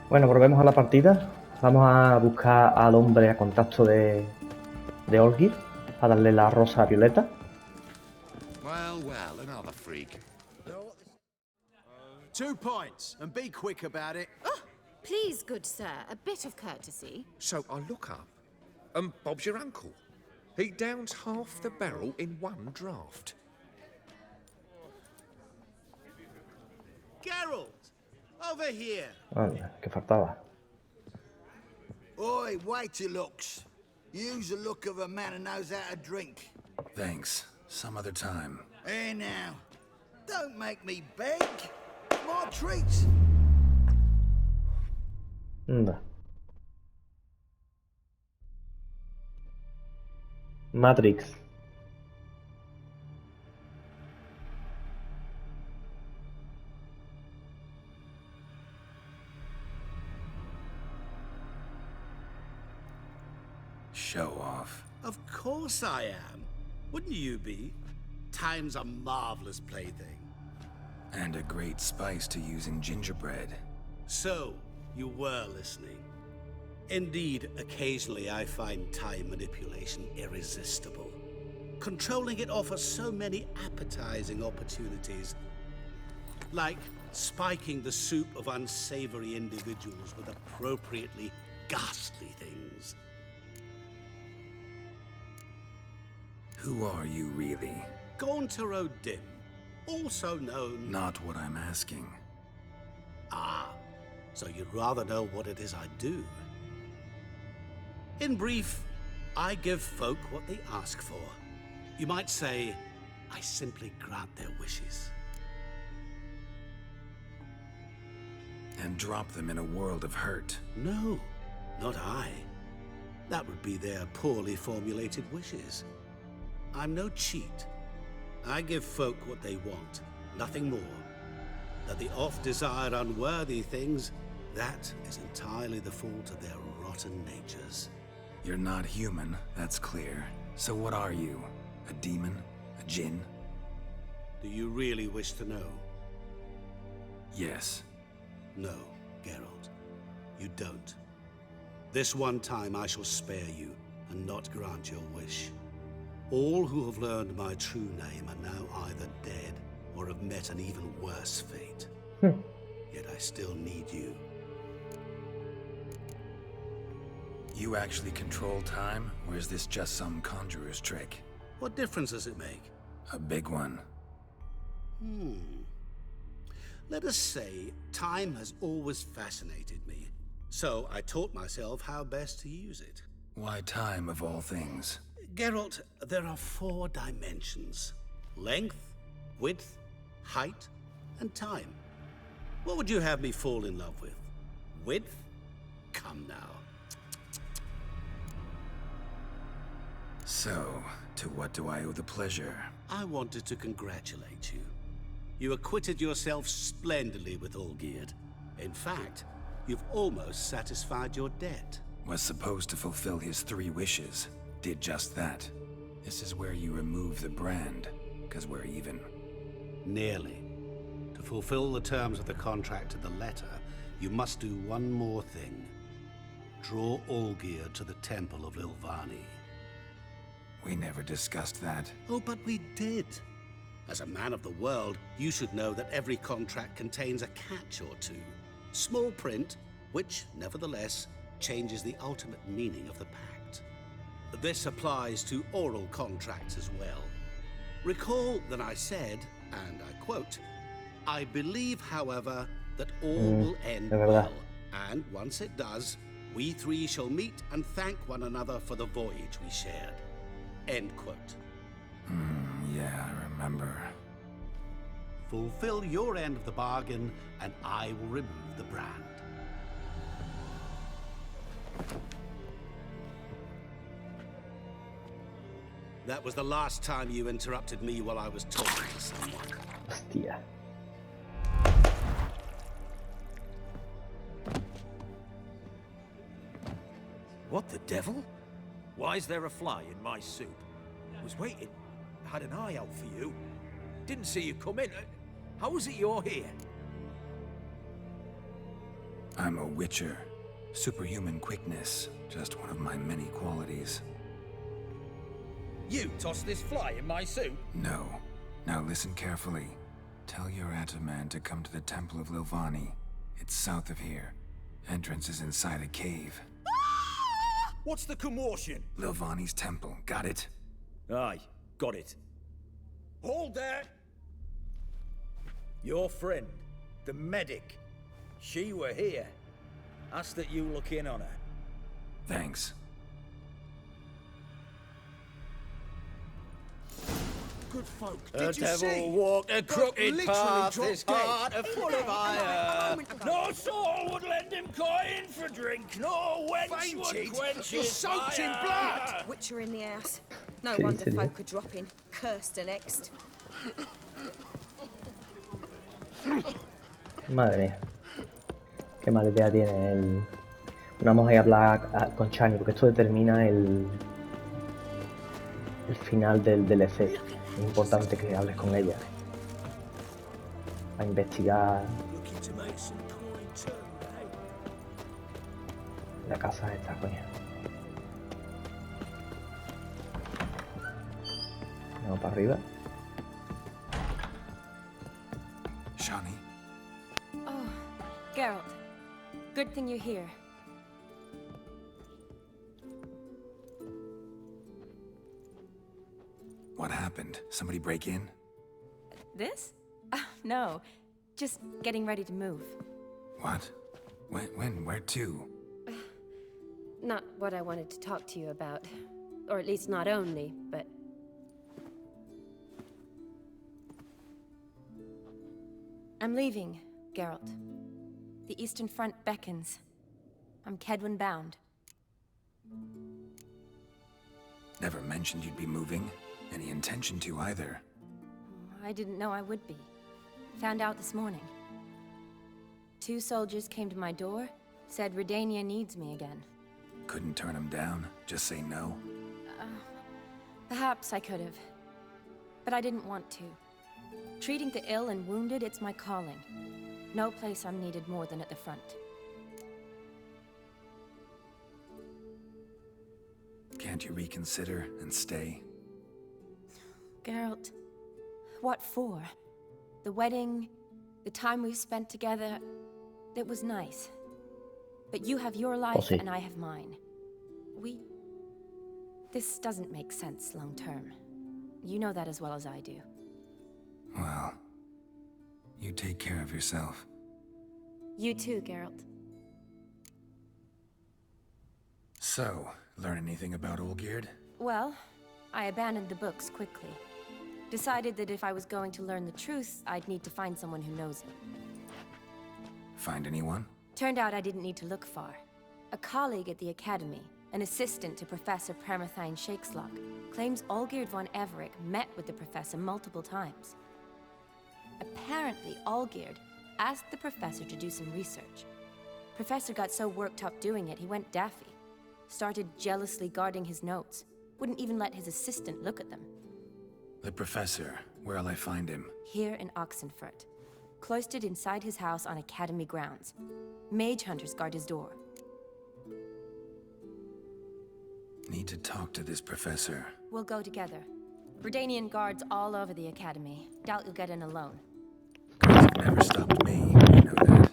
Bueno, volvemos a la partida. Vamos a buscar al hombre a contacto de Olgir para darle la rosa violeta. Well, well, another freak. 2 pints, and be quick about it. Oh, please, good sir, a bit of courtesy. So I look up, and Bob's your uncle. He downs half the barrel in one draft. Geralt, over here. Anda, que faltaba. Oi, waiter looks. Use the look of a man who knows how to drink. Thanks. Some other time. Here now. Don't make me beg. My treats. Anda. Matrix. Show off. Of course I am. Wouldn't you be? Time's a marvelous plaything. And a great spice to use in gingerbread. So, you were listening. Indeed, occasionally I find time manipulation irresistible. Controlling it offers so many appetizing opportunities. Like spiking the soup of unsavory individuals with appropriately ghastly things. Who are you really? Gaunter O'Dim, also known... Not what I'm asking. Ah, so you'd rather know what it is I do. In brief, I give folk what they ask for. You might say, I simply grant their wishes. And drop them in a world of hurt. No, not I. That would be their poorly formulated wishes. I'm no cheat. I give folk what they want, nothing more. That they oft desire unworthy things, that is entirely the fault of their rotten natures. You're not human, that's clear. So what are you? A demon? A djinn? Do you really wish to know? Yes. No, Geralt. You don't. This one time I shall spare you, and not grant your wish. All who have learned my true name are now either dead, or have met an even worse fate. Yet I still need you. You actually control time, or is this just some conjurer's trick? What difference does it make? A big one. Let us say, time has always fascinated me. So I taught myself how best to use it. Why time of all things? Geralt, there are 4 dimensions. Length, width, height, and time. What would you have me fall in love with? Width? Come now. So, to what do I owe the pleasure? I wanted to congratulate you. You acquitted yourself splendidly with Olgierd. In fact, you've almost satisfied your debt. Was supposed to fulfill his 3 wishes. Did just that. This is where you remove the brand, because we're even. Nearly. To fulfill the terms of the contract to the letter, you must do one more thing. Draw Olgierd to the Temple of Lilvani. We never discussed that. Oh, but we did. As a man of the world, you should know that every contract contains a catch or two. Small print, which, nevertheless, changes the ultimate meaning of the pact. This applies to oral contracts as well. Recall that I said, and I quote, I believe, however, that all will end well, and once it does, we 3 shall meet and thank one another for the voyage we shared. End quote. Yeah, I remember. Fulfill your end of the bargain, and I will remove the brand. That was the last time you interrupted me while I was talking to someone. Hostia. What the devil? Why is there a fly in my soup? I was waiting. I had an eye out for you. Didn't see you come in. How is it you're here? I'm a witcher. Superhuman quickness, just one of my many qualities. You tossed this fly in my soup? No. Now listen carefully. Tell your Ataman to come to the Temple of Lilvani. It's south of here. Entrance is inside a cave. What's the commotion? Lilvani's temple, got it? Aye, got it. Hold there! Your friend, the medic, she were here. Ask that you look in on her. Thanks. Good folk, The did you devil see? walked a Folk crooked literally path, dropped his dead. heart full of iron. No soul would lend him coin for drink, no wench would Fainted? quench You're his soaked in fire. blood. Witcher in the house. No Sí, wonder sería. folk are dropping. Cursed and next. Madre mía. Qué mala idea tiene el... Bueno, vamos a ir a hablar con Chani, porque esto determina el final del DLC. Es importante que hables con ella. A investigar Looking to make some coin too, eh? la casa esta, coño. Vamos para arriba. Shani, Oh, Geralt. Good thing you're here. what happened? Somebody break in? This? No. Just getting ready to move. What? When? Where to? Not what I wanted to talk to you about. Or at least not only, but... I'm leaving, Geralt. The Eastern Front beckons. I'm Kedwin bound. Never mentioned you'd be moving. Any intention to either. I didn't know I would be. Found out this morning. 2 soldiers came to my door, said Redania needs me again. Couldn't turn him down? Just say no? Perhaps I could have. But I didn't want to. Treating the ill and wounded, it's my calling. No place I'm needed more than at the front. Can't you reconsider and stay? Geralt, what for? The wedding, the time we've spent together, it was nice. But you have your life sí. and I have mine. This doesn't make sense long term. You know that as well as I do. Well, you take care of yourself. You too, Geralt. So, learn anything about Olgierd? Well, I abandoned the books quickly. Decided that if I was going to learn the truth, I'd need to find someone who knows it. Find anyone? Turned out I didn't need to look far. A colleague at the Academy, an assistant to Professor Permathine Shakeslock, claims Olgierd von Everick met with the professor multiple times. Apparently, Olgierd asked the professor to do some research. Professor got so worked up doing it, he went daffy. Started jealously guarding his notes. Wouldn't even let his assistant look at them. The professor. Where'll I find him? Here in Oxenfurt. Cloistered inside his house on Academy grounds. Mage hunters guard his door. Need to talk to this professor. We'll go together. Redanian guards all over the Academy. Doubt you'll get in alone. You've never stopped me, you know that.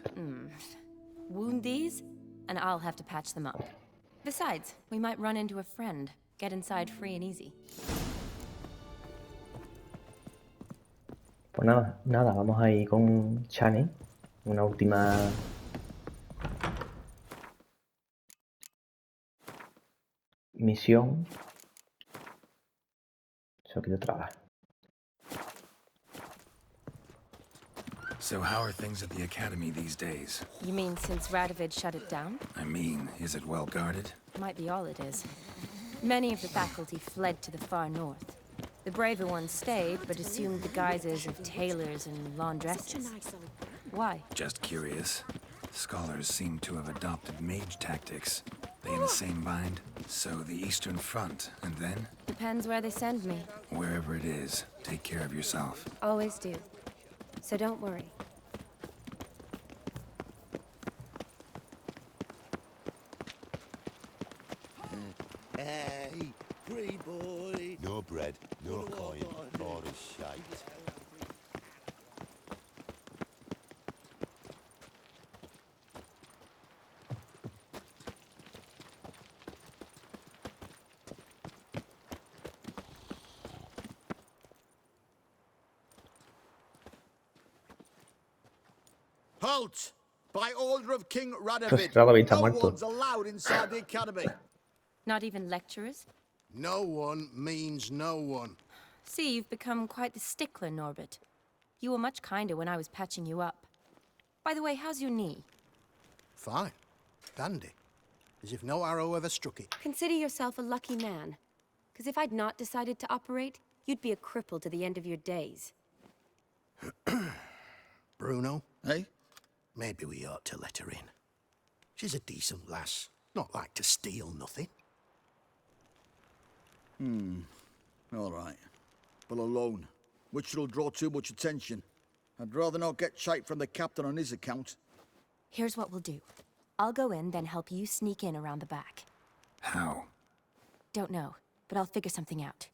Wound these, and I'll have to patch them up. Besides, we might run into a friend. Get inside free and easy. Pues nada, vamos a ir con Chani. Una última... misión. Quitatrabas. So how are things at the Academy these days? You mean since Radovid shut it down? I mean, is it well guarded? Might be all it is. Many of the faculty fled to the far north. The braver ones stayed, but assumed the guises of tailors and laundresses. Why? Just curious. Scholars seem to have adopted mage tactics. They in the same bind? So the Eastern Front, and then? Depends where they send me. Wherever it is, take care of yourself. Always do. So don't worry. Hey, free boy. No bread, no coin, or a shite. Halt! By order of King Radovid, Radovid está no muerto. one's allowed inside the academy. Not even lecturers? No one means no one. See, you've become quite the stickler, Norbert. You were much kinder when I was patching you up. By the way, how's your knee? Fine. Dandy. As if no arrow ever struck it. Consider yourself a lucky man. Because if I'd not decided to operate, you'd be a cripple to the end of your days. Bruno, eh? Maybe we ought to let her in. She's a decent lass. Not like to steal nothing. All right. But alone, which will draw too much attention. I'd rather not get shite from the captain on his account. Here's what we'll do. I'll go in, then help you sneak in around the back. How? Don't know, but I'll figure something out.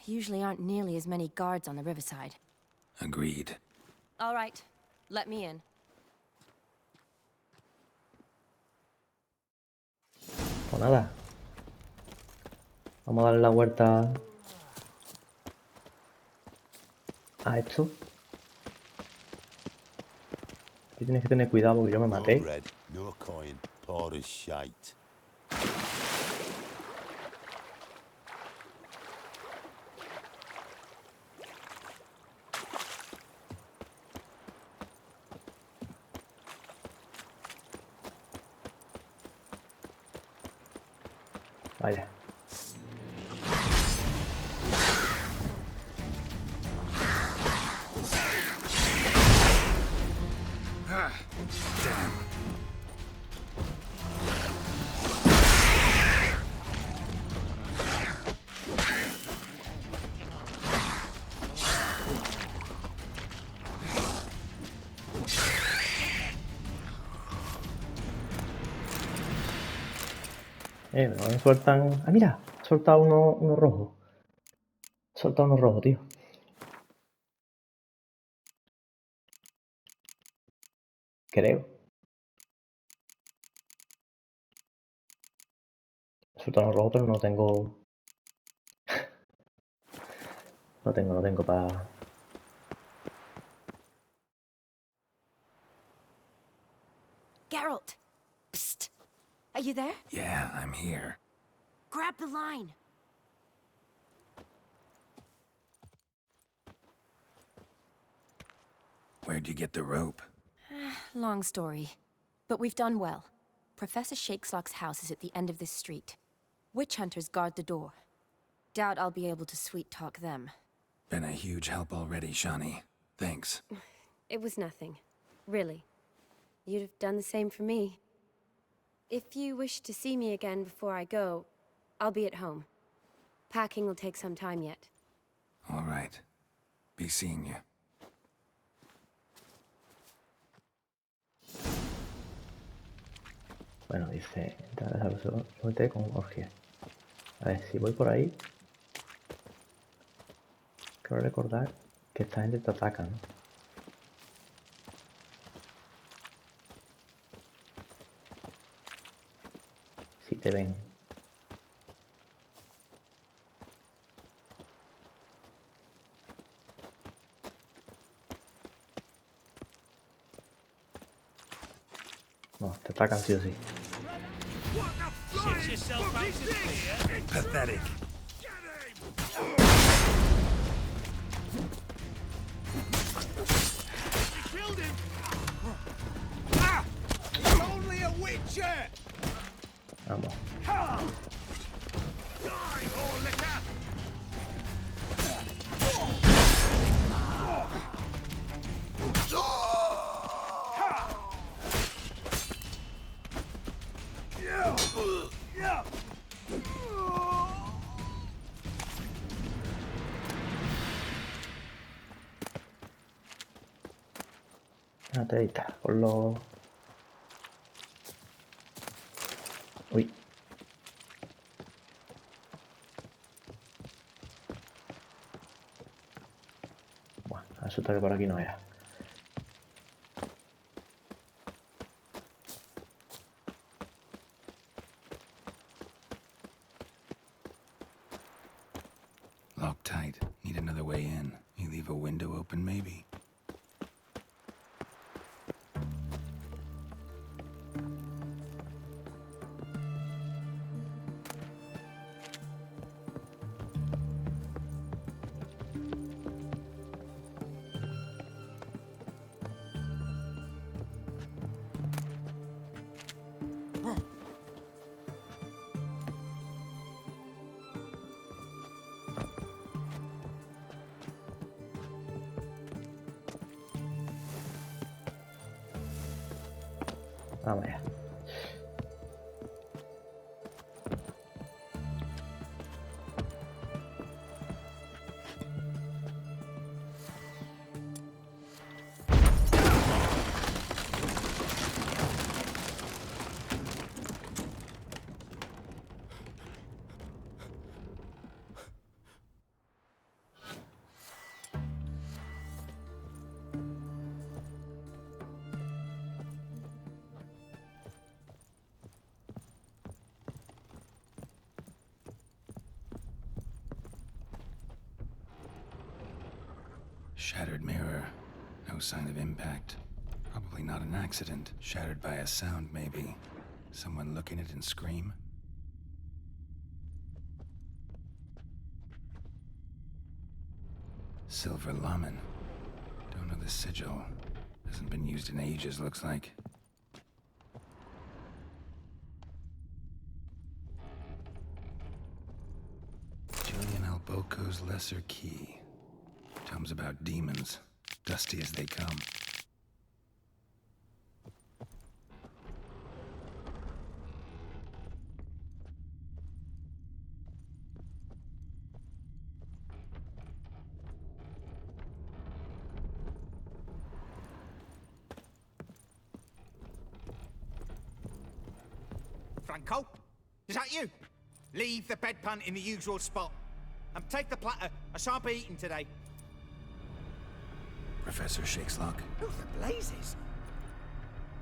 Usually aren't nearly as many guards on the riverside. Agreed. All right, let me in. Pues nada. Vamos a darle la vuelta a esto. Aquí tienes que tener cuidado porque yo me maté. No bread, no coin, or a shite. Vaya. No me sueltan... Ah, mira, he soltado uno rojo. He soltado uno rojo, tío. Creo. He soltado uno rojo, pero no tengo... No tengo para... Geralt! Psst! Are you there? Yeah, I'm here. Grab the line! Where'd you get the rope? Long story. But we've done well. Professor Shakeslock's house is at the end of this street. Witch hunters guard the door. Doubt I'll be able to sweet-talk them. Been a huge help already, Shani. Thanks. It was nothing. Really. You'd have done the same for me. If you wish to see me again before I go, I'll be at home. Packing will take some time yet. All right. Be seeing you. Bueno, dice... Entrar a la con orgia. A ver, si voy por ahí... Quiero recordar que esta gente te ataca, ¿no? Si te ven. No, te atacan sí o sí. Pathetic. Killed him! Only a witcher! Vamos. Una telita con los... Uy. Resulta que por aquí no era. Locked tight. Need another way in. You leave a window open, maybe? Vamos allá. Shattered mirror. No sign of impact. Probably not an accident. Shattered by a sound, maybe. Someone look in it and scream? Silver Lamen. Don't know the sigil. Hasn't been used in ages, looks like. Julian Alboco's Lesser Key. Tomes about demons, dusty as they come. Franco? Is that you? Leave the bedpan in the usual spot. And take the platter. I shan't be eating today. Professor Shakeslock. Who the blazes?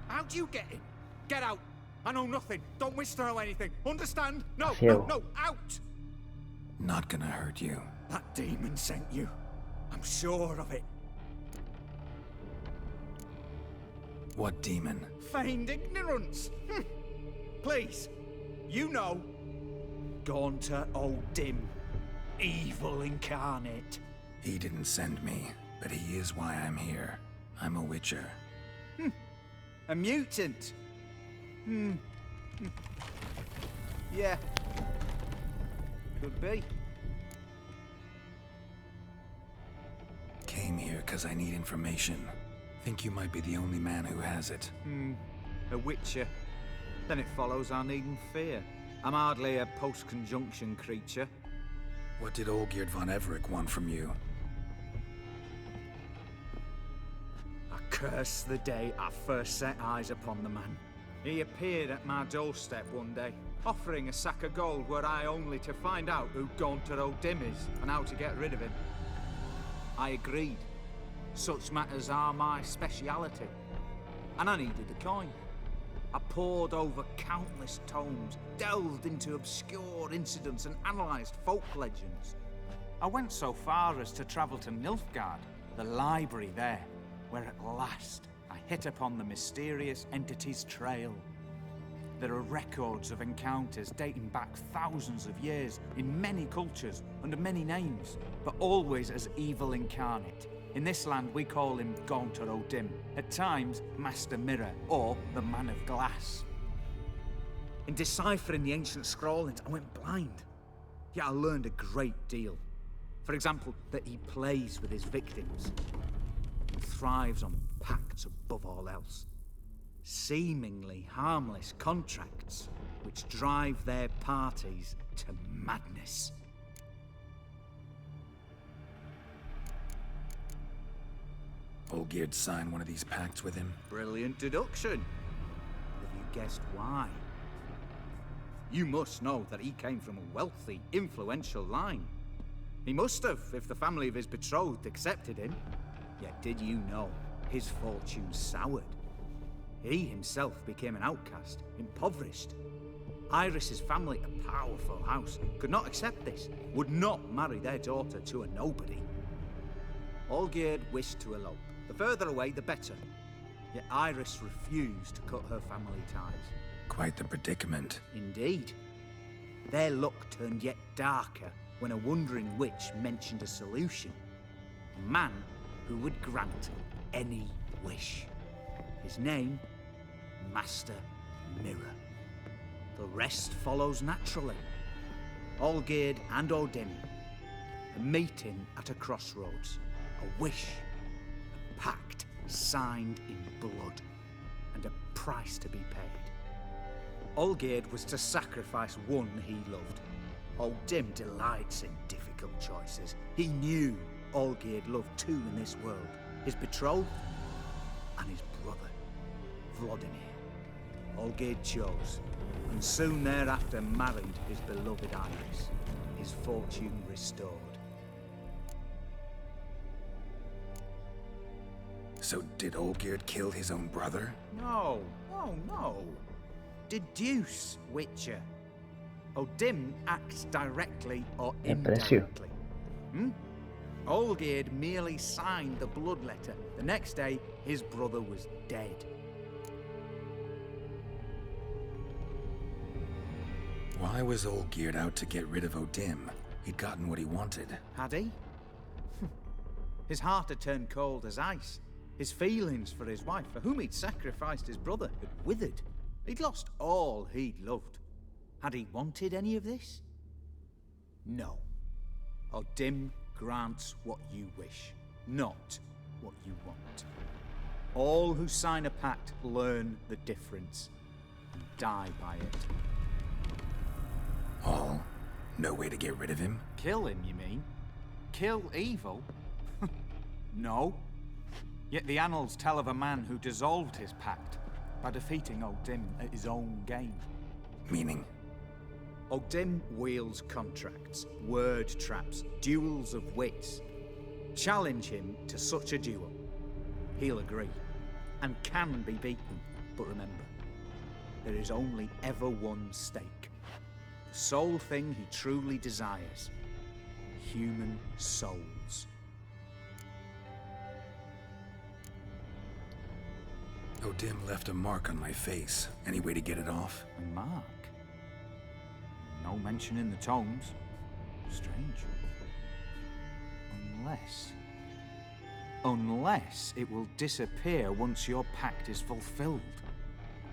How'd you get in? Get out. I know nothing. Don't wish to know anything. Understand? No, no, out! Not gonna hurt you. That demon sent you. I'm sure of it. What demon? Feigned ignorance. Please, you know. Gaunter O'Dim. Evil incarnate. He didn't send me, but he is why I'm here. I'm a witcher. A mutant. Yeah. Could be. Came here because I need information. Think you might be the only man who has it. A witcher. Then it follows I needn't fear. I'm hardly a post-conjunction creature. What did Olgierd von Everec want from you? I curse the day I first set eyes upon the man. He appeared at my doorstep one day, offering a sack of gold were I only to find out who Gaunter O'Dim is and how to get rid of him. I agreed. Such matters are my speciality. And I needed a coin. I pored over countless tomes, delved into obscure incidents and analysed folk legends. I went so far as to travel to Nilfgaard, the library there, where at last I hit upon the mysterious entity's trail. There are records of encounters dating back thousands of years in many cultures under many names, but always as evil incarnate. In this land, we call him Gaunter O'Dim, at times Master Mirror, or the Man of Glass. In deciphering the ancient scrawlings, I went blind. Yet I learned a great deal. For example, that he plays with his victims. He thrives on pacts above all else. Seemingly harmless contracts, which drive their parties to madness. Olgierd signed one of these pacts with him? Brilliant deduction. Have you guessed why? You must know that he came from a wealthy, influential line. He must have, if the family of his betrothed accepted him. Yet did you know his fortune soured? He himself became an outcast, impoverished. Iris's family, a powerful house, could not accept this, would not marry their daughter to a nobody. Olgierd wished to elope. The further away, the better. Yet Iris refused to cut her family ties. Quite the predicament. Indeed. Their luck turned yet darker when a wandering witch mentioned a solution. A man who would grant any wish. His name, Master Mirror. The rest follows naturally. Olgierd and Odin, a meeting at a crossroads, a wish, a pact signed in blood, and a price to be paid. Olgierd was to sacrifice one he loved. Odin delights in difficult choices. He knew Olgierd loved two in this world, his betrothed and his brother, Vladimir. Olgierd chose, and soon thereafter married his beloved Iris, his fortune restored. So did Olgierd kill his own brother? No. Deduce, Witcher. Odin acts directly or indirectly. Olgierd merely signed the blood letter. The next day, his brother was dead. Why was Olgierd out to get rid of Odin? He'd gotten what he wanted. Had he? His heart had turned cold as ice. His feelings for his wife, for whom he'd sacrificed his brother, had withered. He'd lost all he'd loved. Had he wanted any of this? No. Odin grants what you wish, not what you want. All who sign a pact learn the difference and die by it. All? No way to get rid of him? Kill him, you mean? Kill evil? No. Yet the annals tell of a man who dissolved his pact by defeating Odin at his own game. Meaning? Odin wields contracts, word traps, duels of wits. Challenge him to such a duel. He'll agree, and can be beaten. But remember, there is only ever one stake. The sole thing he truly desires. Human souls. Odin left a mark on my face. Any way to get it off? A mark? No mention in the tomes. Strange. Unless it will disappear once your pact is fulfilled.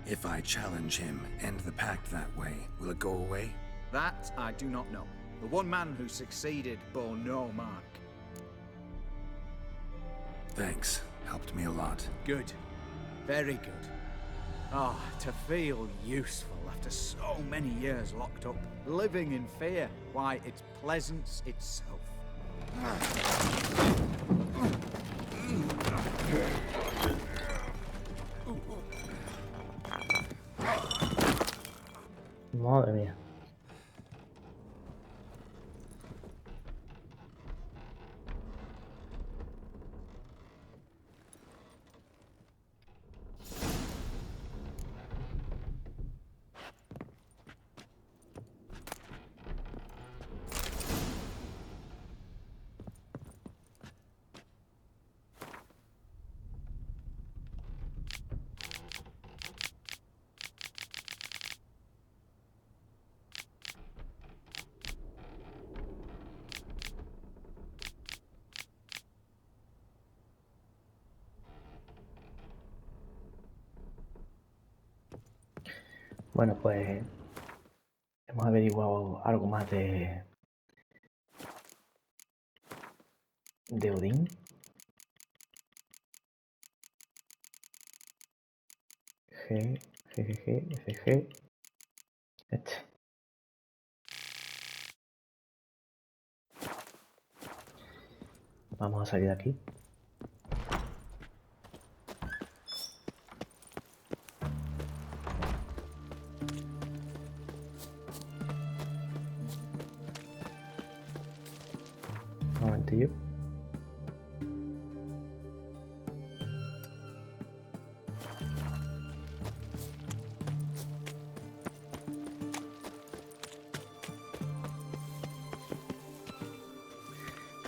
If I challenge him, end the pact that way, will it go away? That I do not know. The one man who succeeded bore no mark. Thanks. Helped me a lot. Good. Very good. Ah, to feel useful after so many years locked up, living in fear. Why, it's pleasance itself. Madre mía. Bueno, pues hemos averiguado algo más de Odín. FG. Vamos a salir de aquí. Un momentillo.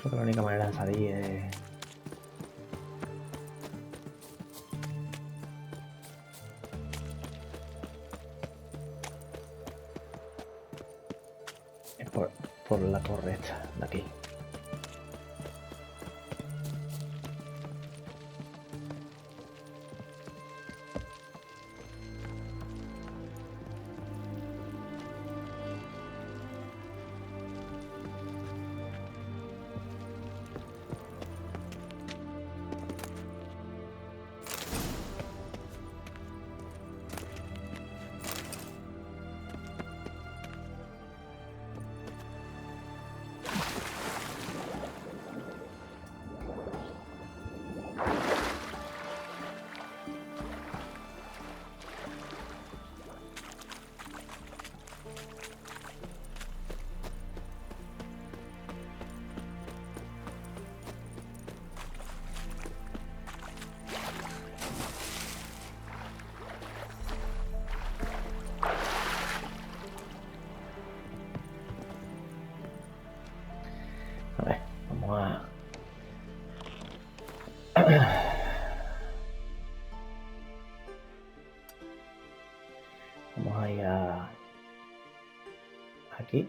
Creo que la única manera de salir es por la torre esta de aquí. A ver, vamos a... Vamos a ir a... aquí.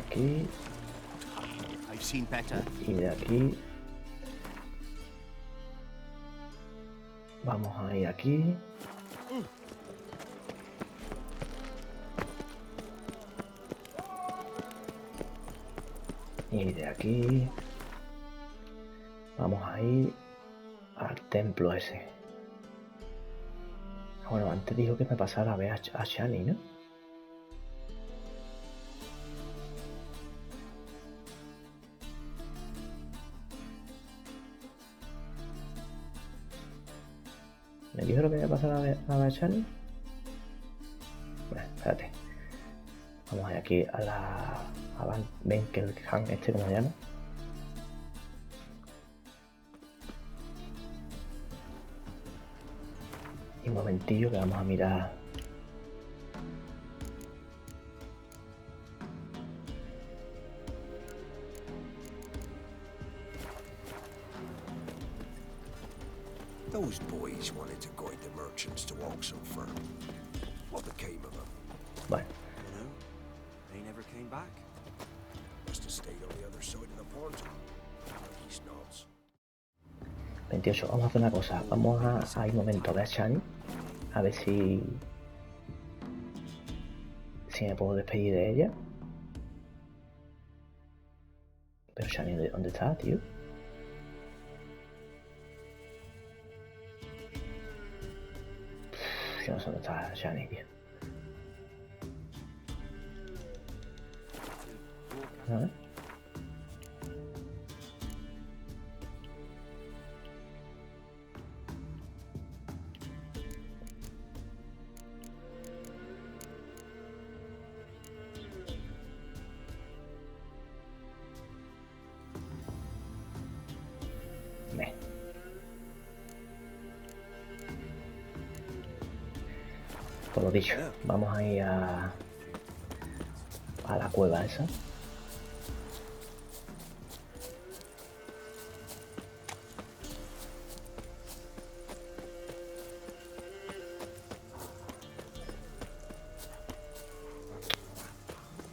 Aquí. I've seen better. Y de aquí vamos a ir aquí. Y de aquí vamos a ir al templo ese. Bueno, antes dijo que me pasara a ver a Shani, ¿no? ¿Me dijo lo que me iba a pasar a ver a Shani? Bueno, espérate. Vamos a ir aquí a la... ven que el Han este, como se llama. Y un momentillo que vamos a mirar. Those boys wanted to guide the merchants to Oxenford. What became of them? Bueno. You know, they never came back. Must have stayed on the other side of the pond. These nods. 28, vamos a hacer una cosa. Vamos a ir un momento a ver a Shani. A ver si me puedo despedir de ella. Pero Shani, ¿dónde está, tío? Yo no sé dónde está Shani, tío. A ver. Por lo dicho, vamos a ir a la cueva esa. ¿En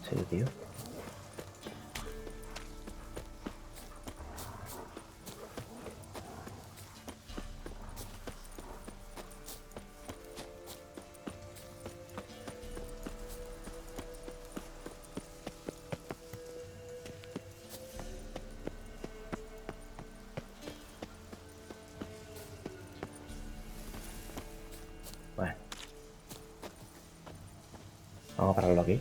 serio, tío? Bueno. Vamos a pararlo aquí.